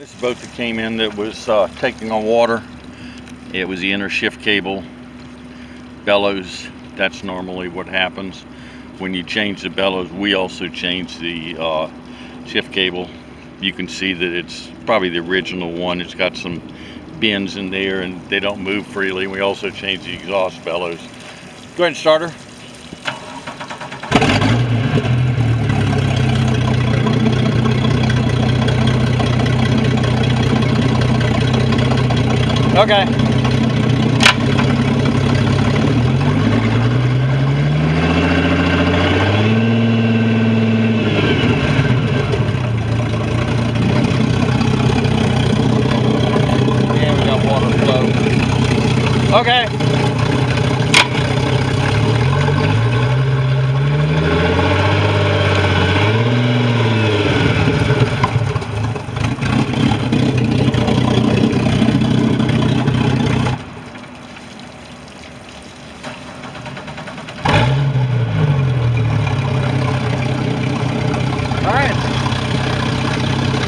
This boat that came in that was taking on water, it was the inner shift cable bellows. That's normally what happens when you change the bellows. We also change the shift cable. You can see that it's probably the original one. It's got some bends in there and they don't move freely. We also change the exhaust bellows. Go ahead and start her. Okay. Yeah, we got water flow. Okay.